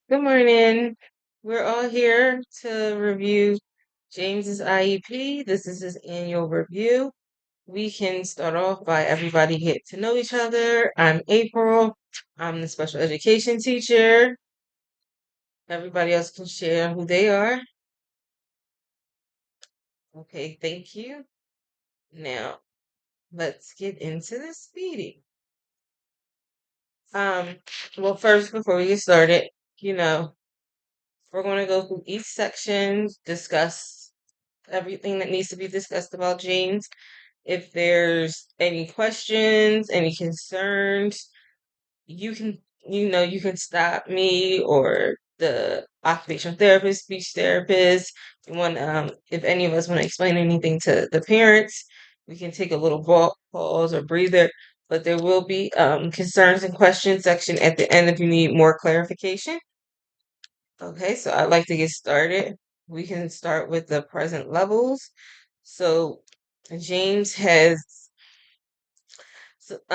Good morning. We're all here to review James's IEP. This is his annual review. We can start off by everybody get to know each other. I'm April. I'm the special education teacher. Everybody else can share who they are. Okay, thank you. Now, let's get into this meeting. Um, well, first, before we get started, you know, we're going to go through each section, discuss everything that needs to be discussed about James. If there's any questions, any concerns, you can, you can stop me or the occupational therapist, speech therapist. You want, if any of us want to explain anything to the parents, we can take a little pause or breather. But there will be concerns and questions section at the end if you need more clarification. Okay, so I'd like to get started. We can start with the present levels. So James has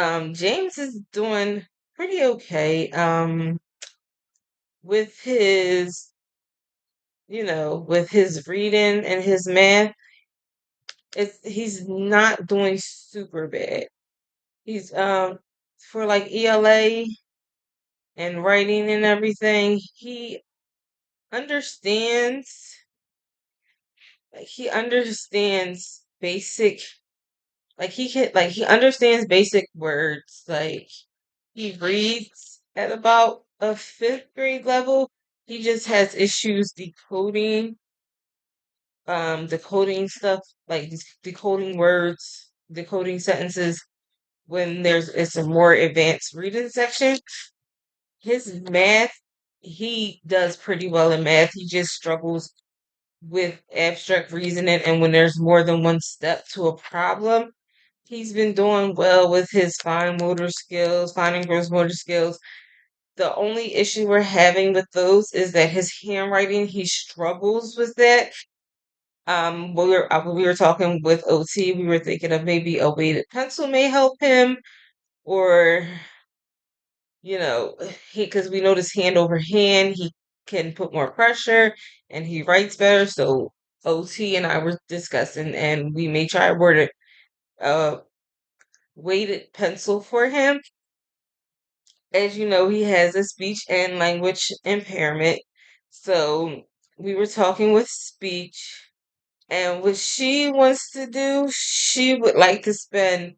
James is doing pretty okay with his with his reading and his math. He's not doing super bad. He's for like ELA and writing and everything, he understands he understands basic he understands basic words. Like he reads at about a fifth grade level. He just has issues decoding stuff, like decoding words, decoding sentences when it's a more advanced reading section. His math, he does pretty well in math. He just struggles with abstract reasoning and when there's more than one step to a problem. He's been doing well with his fine and gross motor skills. The only issue we're having with those is that his handwriting, he struggles with that. When we were talking with OT, we were thinking of maybe a weighted pencil may help him, or you know, because we notice hand over hand, he can put more pressure and he writes better. So OT and I were discussing, and we may try to word a weighted pencil for him. As you know, he has a speech and language impairment. So we were talking with speech, and what she wants to do, she would like to spend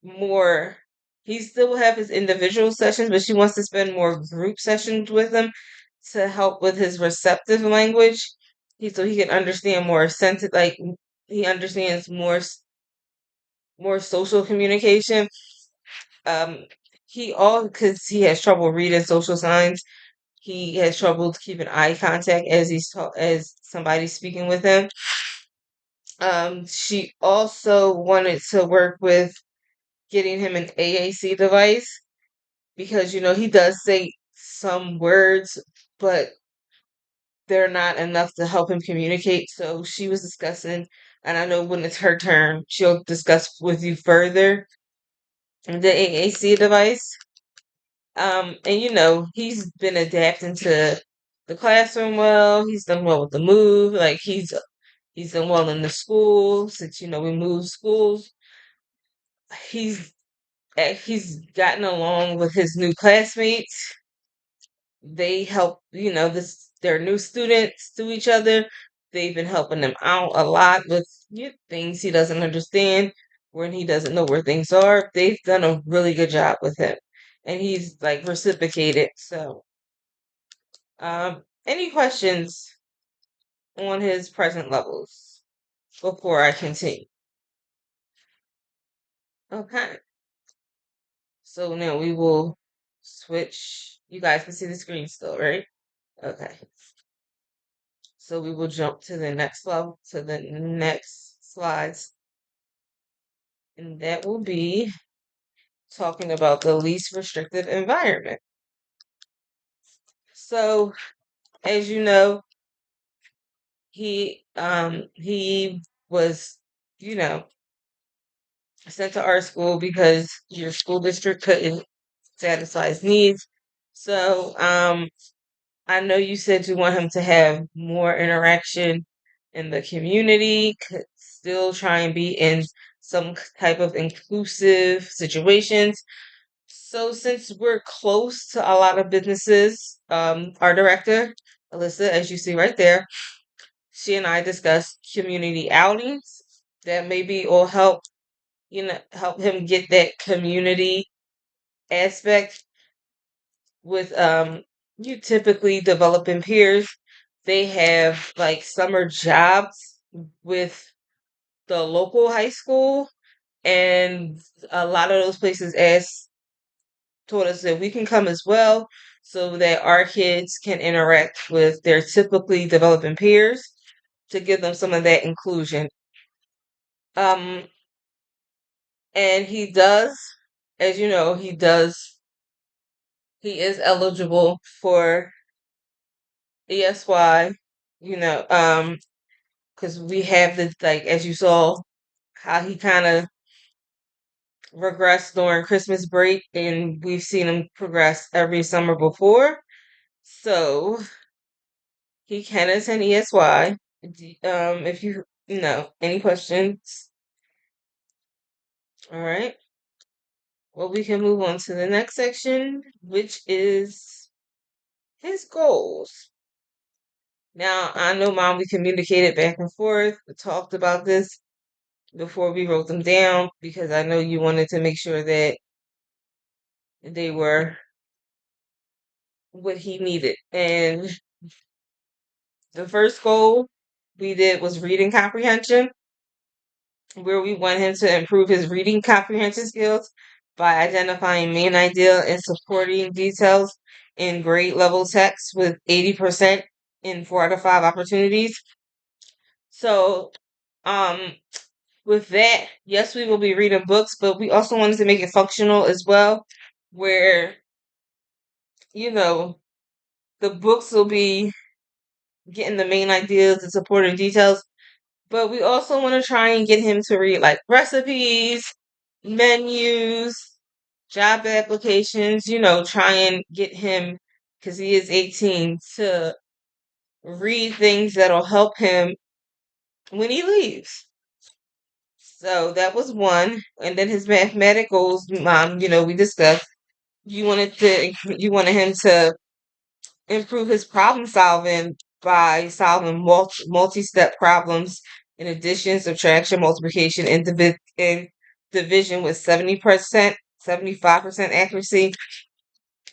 more. He still will have his individual sessions, but she wants to spend more group sessions with him to help with his receptive language. So he can understand more he understands more social communication. Um, he all because he has trouble reading social signs. He has trouble keeping eye contact as as somebody's speaking with him. She also wanted to work with getting him an AAC device because he does say some words, but they're not enough to help him communicate. So she was discussing, and I know when it's her turn, she'll discuss with you further the AAC device. And he's been adapting to the classroom well. He's done well with the move. Like he's done well in the school since we moved schools. He's he's gotten along with his new classmates. They help, they're new students to each other. They've been helping him out a lot with things he doesn't understand when he doesn't know where things are. They've done a really good job with him, and he's like reciprocated. So, any questions on his present levels before I continue? Okay, so now we will switch. You guys can see the screen still, right? Okay. So we will jump to the next level, to the next slides, and that will be talking about the least restrictive environment. So, as you know, he was, you know, sent to our school because your school district couldn't satisfy his needs. So, I know you said you want him to have more interaction in the community, still try and be in some type of inclusive situations. So since we're close to a lot of businesses, our director, Alyssa, as you see right there, she and I discussed community outings that maybe will help, help him get that community aspect with you typically developing peers. They have like summer jobs with the local high school, and a lot of those places asked told us that we can come as well so that our kids can interact with their typically developing peers to give them some of that inclusion. Um, and he does, as you know, he is eligible for ESY, because we have the, like, as you saw, how he kind of regressed during Christmas break, and we've seen him progress every summer before. So he can attend ESY. If any questions, all right. Well, we can move on to the next section, which is his goals. Now, I know, Mom, we communicated back and forth. We talked about this before we wrote them down because I know you wanted to make sure that they were what he needed. And the first goal we did was reading comprehension, where we want him to improve his reading comprehension skills by identifying main idea and supporting details in grade level text with 80% in 4 out of 5 opportunities. So, um, with that, yes, we will be reading books, but we also wanted to make it functional as well, where, you know, the books will be getting the main ideas and supporting details, but we also want to try and get him to read like recipes, menus, job applications, try and get him, because he is 18, to read things that'll help him when he leaves. So that was one. And then his mathematicals, Mom, we discussed. You wanted him to improve his problem solving by solving multi-step problems in addition, subtraction, multiplication, and division with 70%, 75% accuracy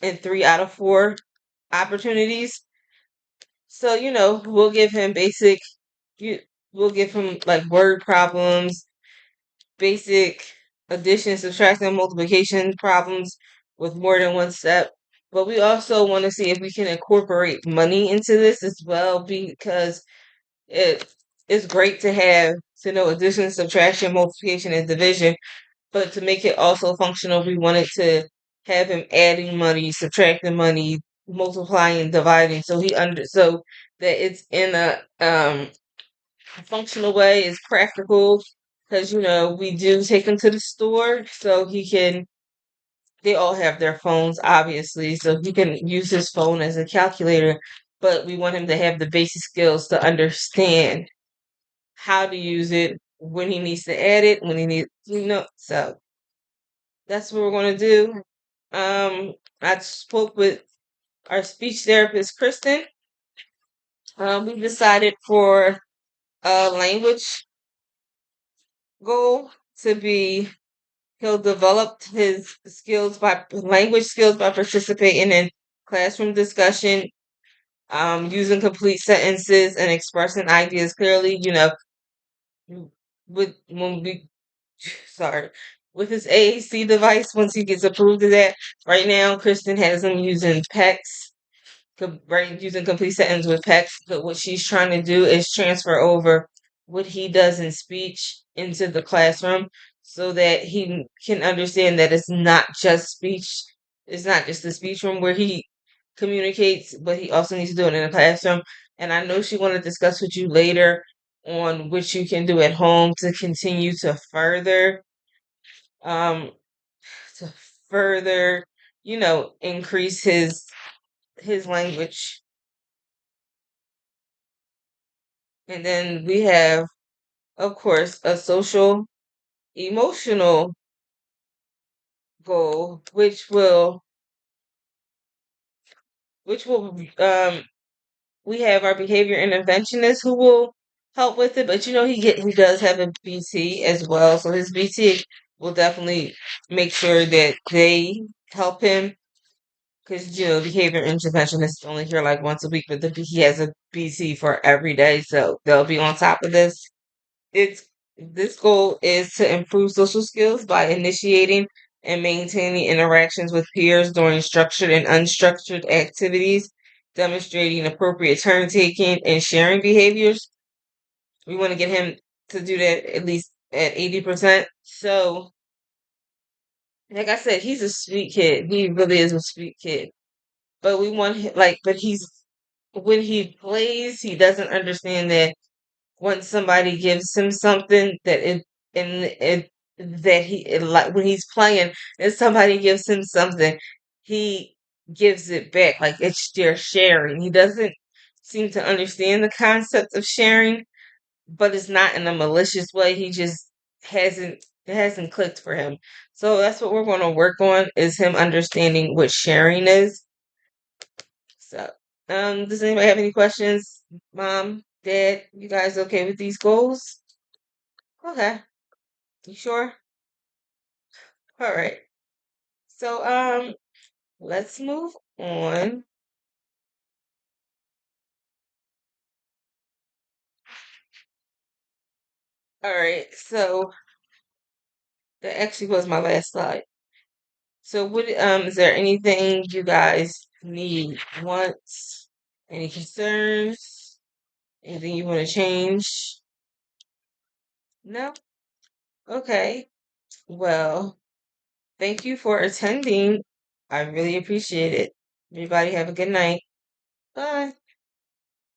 in 3 out of 4 opportunities. So, we'll give him you, we'll give him like word problems, basic addition, subtraction, multiplication problems with more than one step. But we also want to see if we can incorporate money into this as well, because it is great to know addition, subtraction, multiplication, and division. But to make it also functional, we wanted to have him adding money, subtracting money, multiplying, dividing, so that it's in a functional way, is practical. Because we do take him to the store, so he can. They all have their phones, obviously, so he can use his phone as a calculator. But we want him to have the basic skills to understand how to use it, when he needs to add it, when he needs, So that's what we're going to do. I spoke with our speech therapist, Kristen. We decided for a language goal to be, he'll develop his language skills by participating in classroom discussion, using complete sentences and expressing ideas clearly. With when we sorry, with his AAC device, once he gets approved of that. Right now, Kristen has him using PECS, right, using complete sentence with PECS. But what she's trying to do is transfer over what he does in speech into the classroom so that he can understand that it's not just speech. It's not just the speech room where he communicates, but he also needs to do it in the classroom. And I know she want to discuss with you later on what you can do at home to continue um, to further, increase his language. And then we have, of course, a social emotional goal, which will we have our behavior interventionist who will help with it, but he does have a BT as well, so his BT will definitely make sure that they help him because behavior interventionists only here like once a week, but he has a BT for every day, so they'll be on top of this. It's This goal is to improve social skills by initiating and maintaining interactions with peers during structured and unstructured activities, demonstrating appropriate turn taking and sharing behaviors. We want to get him to do that at least at 80%. So, like I said, he's a sweet kid. He really is a sweet kid. But we want him, but when he plays, he doesn't understand that once somebody gives him something and it that like when he's playing and somebody gives him something, he gives it back like it's their sharing. He doesn't seem to understand the concept of sharing, but it's not in a malicious way. He just hasn't it hasn't clicked for him. So that's what we're going to work on is him understanding what sharing is. So, does anybody have any questions? Mom, Dad, you guys okay with these goals? Okay, you sure? All right. So, let's move on. All right. So that actually was my last slide. So, is there anything you guys need, wants, any concerns, anything you want to change? No? Okay. Well, thank you for attending. I really appreciate it. Everybody have a good night. Bye.